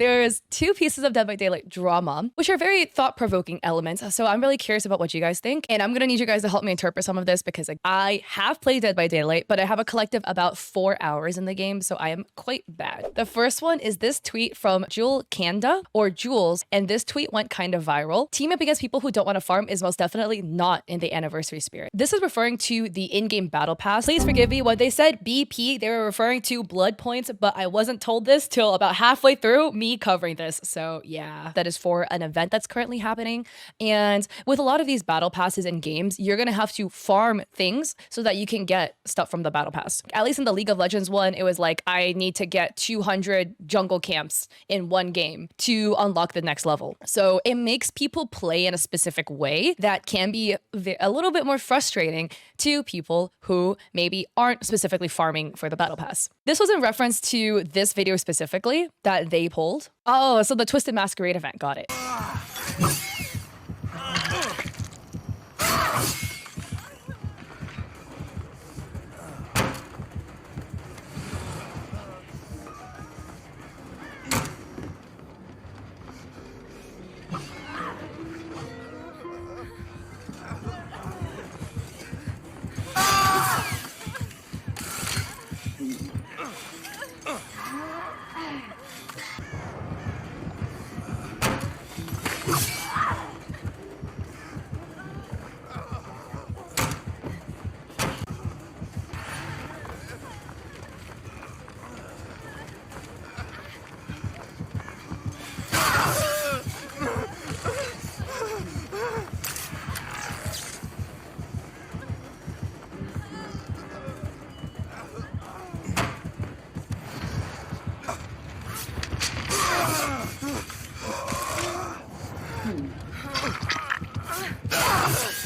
there's two pieces of Dead by Daylight drama, which are very thought-provoking elements. So I'm really curious about what you guys think. And I'm gonna need you guys to help me interpret some of this because I have played Dead by Daylight, but I have a collective about 4 hours in the game, so I am quite bad. The first one is this tweet from Jewel Kanda, or Jules, and this tweet went kind of viral. Team up against people who don't want to farm is most definitely not in the anniversary spirit. This is referring to the in-game battle pass. Please forgive me, when they said BP, they were referring to blood points, but I wasn't told this till about halfway through me covering this. So yeah, that is for an event that's currently happening. And with a lot of these battle passes in games, you're gonna have to farm things so that you can get stuff from the battle pass. At least in the League of Legends one, it was like, I need to get 200 jungle camps in one game to unlock the next level. So it makes people play in a specific way that can be a little bit more frustrating to people who maybe aren't specifically farming for the battle pass. This was in reference to this video specifically that they pulled. Oh, so the Twisted Masquerade event, got it.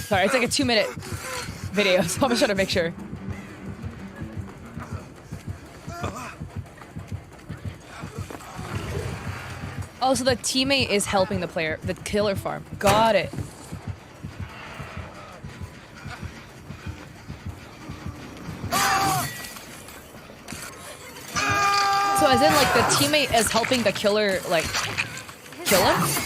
Sorry, it's like a 2-minute video, so I'm just trying to make sure. Oh, so the teammate is helping the player, the killer farm. Got it. So as in, like, the teammate is helping the killer, like, kill him?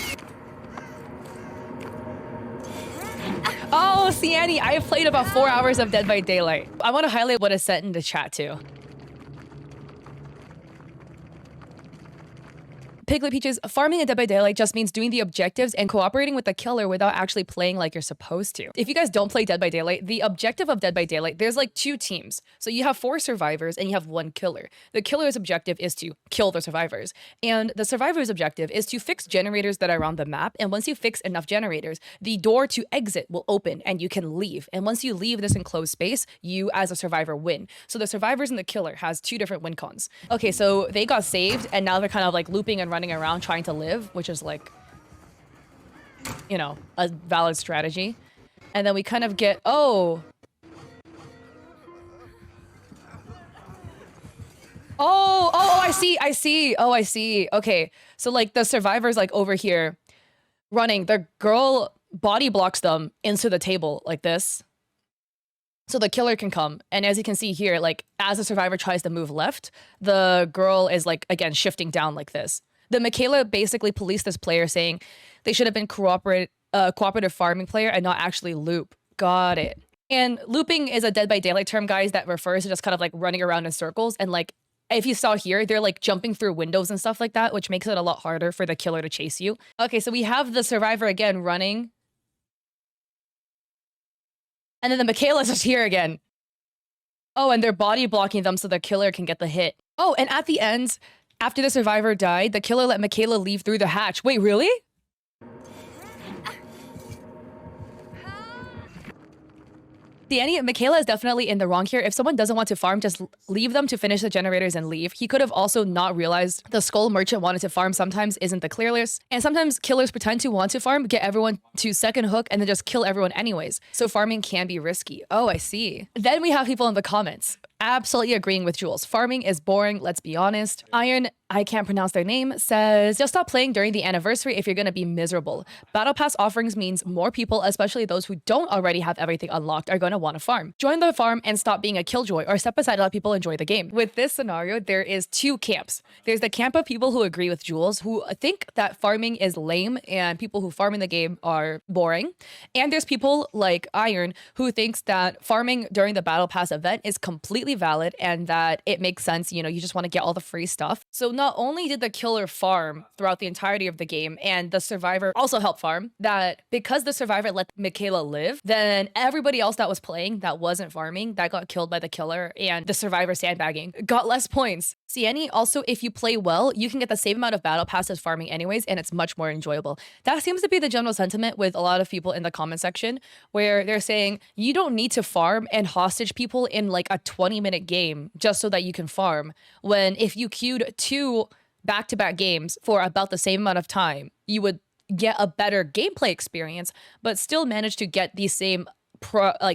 Oh, Ciani, I have played about 4 hours of Dead by Daylight. I want to highlight what is sent in the chat too. Piglet Peaches, farming in Dead by Daylight just means doing the objectives and cooperating with the killer without actually playing like you're supposed to. If you guys don't play Dead by Daylight, the objective of Dead by Daylight, there's like 2 teams. So you have 4 survivors and you have 1 killer. The killer's objective is to kill the survivors. And the survivor's objective is to fix generators that are around the map. And once you fix enough generators, the door to exit will open and you can leave. And once you leave this enclosed space, you as a survivor win. So the survivors and the killer has 2 different win cons. Okay, so they got saved and now they're kind of like looping and running around trying to live, which is like, you know, a valid strategy. And then we kind of get, oh, I see. Oh, I see. Okay, so like the survivors like over here running, the girl body blocks them into the table like this. So the killer can come. And as you can see here, like as the survivor tries to move left, the girl is like, again, shifting down like this. The Michaela basically policed this player saying they should have been cooperative farming player and not actually loop. Got it. And looping is a Dead by Daylight term, guys, that refers to just kind of like running around in circles. And like, if you saw here, they're like jumping through windows and stuff like that, which makes it a lot harder for the killer to chase you. Okay, so we have the survivor again running. And then the Michaela's just here again. Oh, and they're body blocking them so the killer can get the hit. Oh, and at the end, after the survivor died, the killer let Michaela leave through the hatch. Wait, really? Michaela is definitely in the wrong here. If someone doesn't want to farm, just leave them to finish the generators and leave. He could have also not realized the skull merchant wanted to farm sometimes isn't the clearless. And sometimes killers pretend to want to farm, get everyone to second hook, and then just kill everyone anyways. So farming can be risky. Oh, I see. Then we have people in the comments. Absolutely agreeing with Jules. Farming is boring, let's be honest. Iron, I can't pronounce their name, says, just stop playing during the anniversary if you're gonna be miserable. Battle Pass offerings means more people, especially those who don't already have everything unlocked, are gonna wanna farm. Join the farm and stop being a killjoy, or step aside and let people enjoy the game. With this scenario, there is two camps. There's the camp of people who agree with Jules, who think that farming is lame and people who farm in the game are boring. And there's people like Iron who thinks that farming during the Battle Pass event is completely valid and that it makes sense, you know, you just want to get all the free stuff. So not only did the killer farm throughout the entirety of the game and the survivor also helped farm, that because the survivor let Michaela live, then everybody else that was playing that wasn't farming, that got killed by the killer and the survivor sandbagging, got less points. Cieni, also, if you play well, you can get the same amount of battle pass as farming anyways, and it's much more enjoyable. That seems to be the general sentiment with a lot of people in the comment section, where they're saying you don't need to farm and hostage people in like a 20-minute game just so that you can farm, when if you queued 2 back-to-back games for about the same amount of time, you would get a better gameplay experience, but still manage to get the same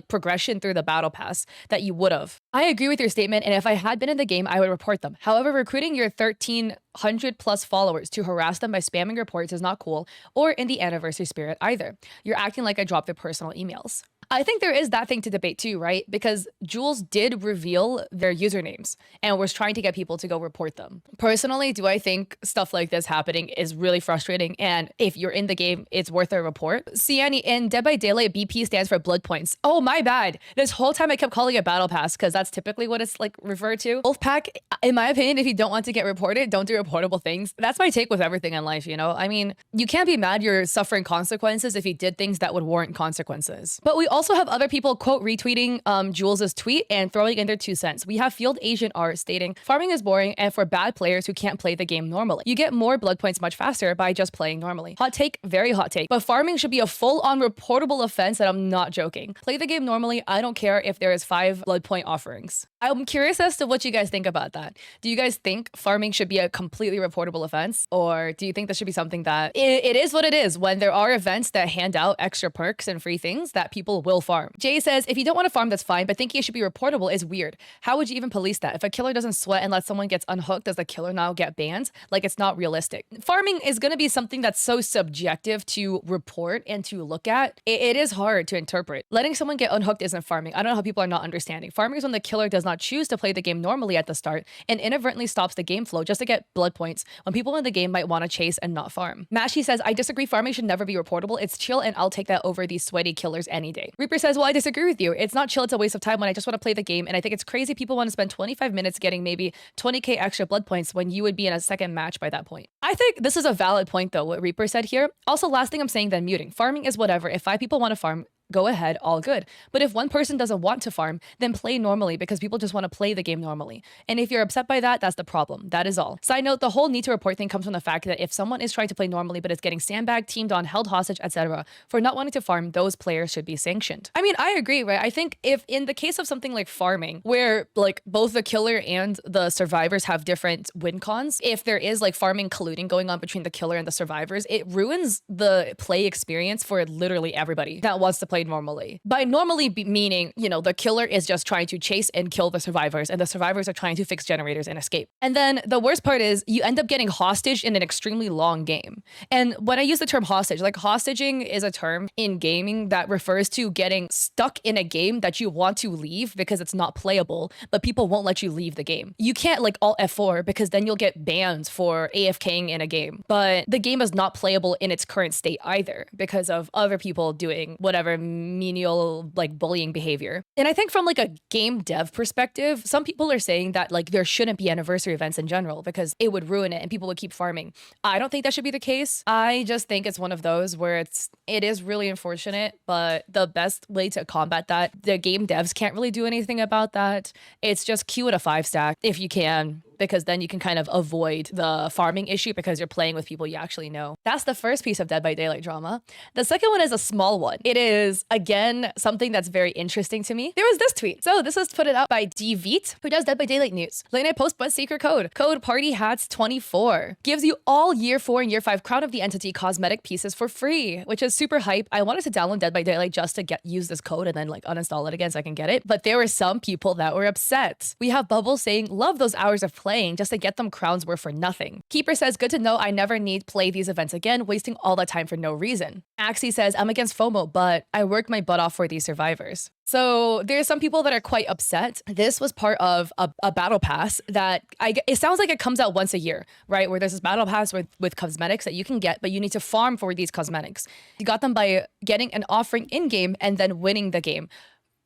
progression through the battle pass that you would have. I agree with your statement, and if I had been in the game, I would report them. However, recruiting your 1,300 plus followers to harass them by spamming reports is not cool, or in the anniversary spirit either. You're acting like I dropped their personal emails. I think there is that thing to debate too, right? Because Jules did reveal their usernames and was trying to get people to go report them. Personally, do I think stuff like this happening is really frustrating, and if you're in the game, it's worth a report? Cieni, in Dead by Daylight, BP stands for blood points. Oh, my bad. This whole time I kept calling it battle pass because that's typically what it's like referred to. Wolfpack, in my opinion, if you don't want to get reported, don't do reportable things. That's my take with everything in life, you know? I mean, you can't be mad you're suffering consequences if you did things that would warrant consequences. But we also have other people quote retweeting Jules's tweet and throwing in their 2 cents. We have Field Agent R stating, farming is boring and for bad players who can't play the game normally. You get more blood points much faster by just playing normally. Hot take, very hot take. But farming should be a full-on reportable offense, and I'm not joking. Play the game normally. I don't care if there is 5 blood point offerings. I'm curious as to what you guys think about that. Do you guys think farming should be a completely reportable offense? Or do you think this should be something that it is what it is? When there are events that hand out extra perks and free things, that people will farm. Jay says, if you don't want to farm, that's fine, but thinking it should be reportable is weird. How would you even police that? If a killer doesn't sweat and let someone gets unhooked, does the killer now get banned? Like, it's not realistic. Farming is going to be something that's so subjective to report and to look at. It is hard to interpret. Letting someone get unhooked isn't farming. I don't know how people are not understanding. Farming is when the killer does not choose to play the game normally at the start and inadvertently stops the game flow just to get blood points when people in the game might want to chase and not farm. Mashy says, I disagree. Farming should never be reportable. It's chill and I'll take that over these sweaty killers any day. Reaper says, well, I disagree with you. It's not chill. It's a waste of time when I just want to play the game. And I think it's crazy people want to spend 25 minutes getting maybe 20k extra blood points when you would be in a second match by that point. I think this is a valid point though, what Reaper said here. Also, last thing I'm saying, then muting. Farming is whatever. If 5 people want to farm, go ahead, all good. But if one person doesn't want to farm, then play normally because people just want to play the game normally. And if you're upset by that, that's the problem. That is all. Side note, the whole need to report thing comes from the fact that if someone is trying to play normally but is getting sandbagged, teamed on, held hostage, etc. for not wanting to farm, those players should be sanctioned. I mean, I agree, right? I think if in the case of something like farming, where like both the killer and the survivors have different win cons, if there is like farming colluding going on between the killer and the survivors, it ruins the play experience for literally everybody that wants to play normally. By normally meaning, you know, the killer is just trying to chase and kill the survivors and the survivors are trying to fix generators and escape. And then the worst part is you end up getting hostage in an extremely long game. And when I use the term hostage, like hostaging is a term in gaming that refers to getting stuck in a game that you want to leave because it's not playable, but people won't let you leave the game. You can't like alt F4 because then you'll get banned for AFKing in a game. But the game is not playable in its current state either because of other people doing whatever menial like bullying behavior. And I think from like a game dev perspective, some people are saying that like there shouldn't be anniversary events in general because it would ruin it and people would keep farming. I don't think that should be the case. I just think it's one of those where it is really unfortunate, but the best way to combat that, the game devs can't really do anything about that. It's just queue at a 5 stack if you can. because then you can kind of avoid the farming issue because you're playing with people you actually know. That's the first piece of Dead by Daylight drama. The second one is a small one. It is, again, something that's very interesting to me. There was this tweet. So this was put out by DVeet, who does Dead by Daylight news. Late night post but secret code. Code Party Hats 24. Gives you all year 4 and year 5 Crown of the Entity cosmetic pieces for free, which is super hype. I wanted to download Dead by Daylight just to use this code and then like uninstall it again so I can get it. But there were some people that were upset. We have Bubble saying, love those hours of playing just to get them crowns were for nothing. Keeper says, good to know I never need play these events again, wasting all that time for no reason. Axie says, I'm against FOMO, but I worked my butt off for these survivors. So there's some people that are quite upset. This was part of a battle pass that it sounds like it comes out once a year, right? Where there's this battle pass with cosmetics that you can get, but you need to farm for these cosmetics. You got them by getting an offering in-game and then winning the game.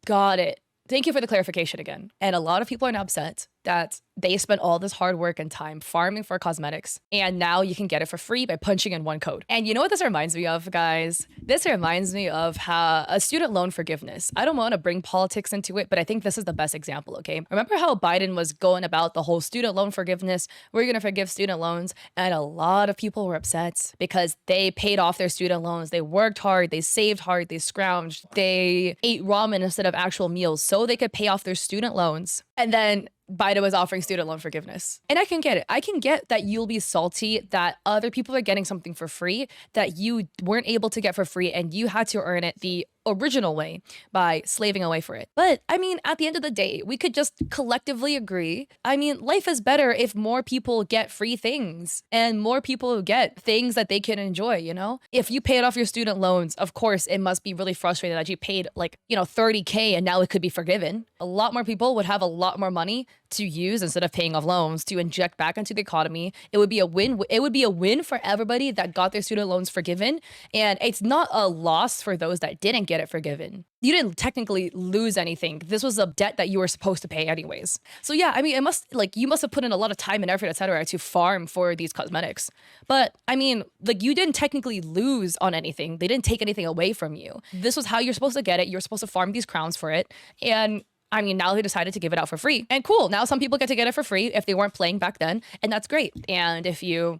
Got it. Thank you for the clarification again. And a lot of people are now upset that they spent all this hard work and time farming for cosmetics, and now you can get it for free by punching in one code. And you know what this reminds me of, guys? This reminds me of how a student loan forgiveness. I don't want to bring politics into it, but I think this is the best example, okay? Remember how Biden was going about the whole student loan forgiveness? We're going to forgive student loans. And a lot of people were upset because they paid off their student loans. They worked hard, they saved hard, they scrounged, they ate ramen instead of actual meals so they could pay off their student loans. And then Biden was offering student loan forgiveness. And I can get it. I can get that you'll be salty that other people are getting something for free that you weren't able to get for free and you had to earn it the original way by slaving away for it. But I mean, at the end of the day, we could just collectively agree. I mean, life is better if more people get free things and more people get things that they can enjoy, you know? If you paid off your student loans, of course, it must be really frustrating that you paid like, you know, 30K and now it could be forgiven. A lot more people would have a lot more money to use instead of paying off loans to inject back into the economy. It would be a win. It would be a win for everybody that got their student loans forgiven. And it's not a loss for those that didn't get it forgiven. You didn't technically lose anything. This was a debt that you were supposed to pay anyways. So yeah, I mean, it must like you must have put in a lot of time and effort, etc., to farm for these cosmetics. But I mean, like you didn't technically lose on anything. They didn't take anything away from you. This was how you're supposed to get it. You're supposed to farm these crowns for it. And I mean, now they decided to give it out for free. And cool, now some people get to get it for free if they weren't playing back then, and that's great. And if you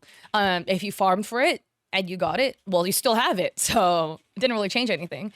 farmed for it and you got it, well, you still have it. So it didn't really change anything.